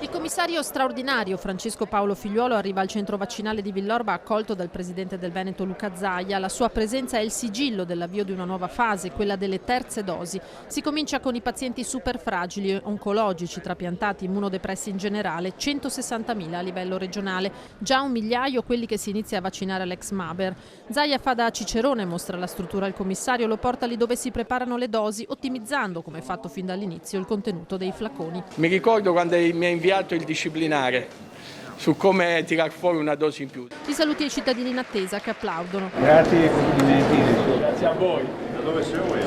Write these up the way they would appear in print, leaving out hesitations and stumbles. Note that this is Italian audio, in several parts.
Il commissario straordinario Francesco Paolo Figliuolo arriva al centro vaccinale di Villorba accolto dal presidente del Veneto Luca Zaia. La sua presenza è il sigillo dell'avvio di una nuova fase, quella delle terze dosi. Si comincia con i pazienti super fragili, oncologici, trapiantati, immunodepressi in generale, 160.000 a livello regionale, già 1 migliaio quelli che si inizia a vaccinare all'ex Maber. Zaia fa da cicerone, mostra la struttura al commissario, lo porta lì dove si preparano le dosi, ottimizzando, come fatto fin dall'inizio, il contenuto dei flaconi. Mi ricordo quando mi ha inviato il disciplinare su come tirar fuori una dose in più. I saluti ai cittadini in attesa che applaudono. Grazie, complimenti. Grazie a voi. Da dove sei voi?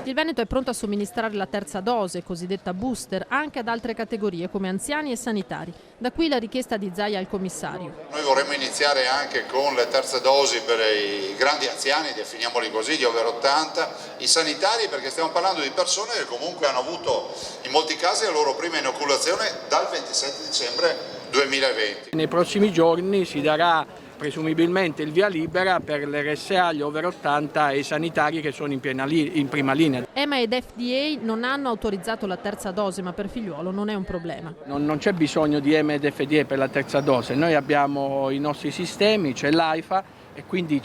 Il Veneto è pronto a somministrare la terza dose, cosiddetta booster, anche ad altre categorie come anziani e sanitari. Da qui la richiesta di Zaia al commissario. Noi vorremmo iniziare anche con le terze dosi per i grandi anziani, definiamoli così, di over 80, i sanitari, perché stiamo parlando di persone che comunque hanno avuto in molti casi la loro prima inoculazione dal 27 dicembre 2020. Nei prossimi giorni si darà presumibilmente il via libera per l'RSA, gli over 80 e i sanitari che sono in prima linea. EMA ed FDA non hanno autorizzato la terza dose, ma per Figliuolo non è un problema. Non c'è bisogno di EMA ed FDA per la terza dose, noi abbiamo i nostri sistemi, c'è l'AIFA e quindi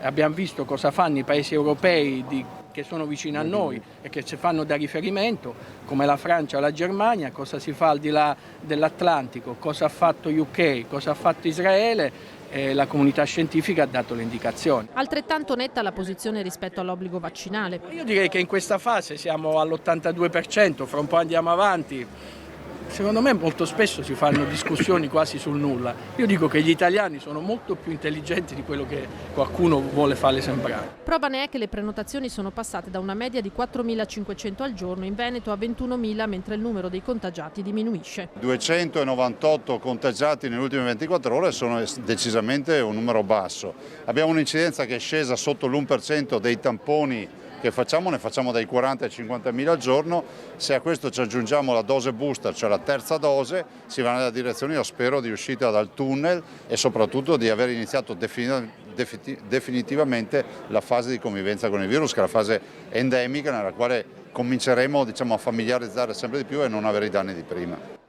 abbiamo visto cosa fanno i paesi europei che sono vicini a noi e che ci fanno da riferimento, come la Francia o la Germania, cosa si fa al di là dell'Atlantico, cosa ha fatto UK, cosa ha fatto Israele. La comunità scientifica ha dato le indicazioni. Altrettanto netta la posizione rispetto all'obbligo vaccinale. Io direi che in questa fase siamo all'82%, fra un po' andiamo avanti. Secondo me molto spesso si fanno discussioni quasi sul nulla. Io dico che gli italiani sono molto più intelligenti di quello che qualcuno vuole farle sembrare. Prova ne è che le prenotazioni sono passate da una media di 4.500 al giorno in Veneto a 21.000, mentre il numero dei contagiati diminuisce. 298 contagiati nelle ultime 24 ore sono decisamente un numero basso. Abbiamo un'incidenza che è scesa sotto l'1% dei tamponi che ne facciamo dai 40 ai 50.000 al giorno. Se a questo ci aggiungiamo la dose booster, cioè la terza dose, si va nella direzione, io spero, di uscita dal tunnel e soprattutto di aver iniziato definitivamente la fase di convivenza con il virus, che è la fase endemica nella quale cominceremo a familiarizzare sempre di più e non avere i danni di prima.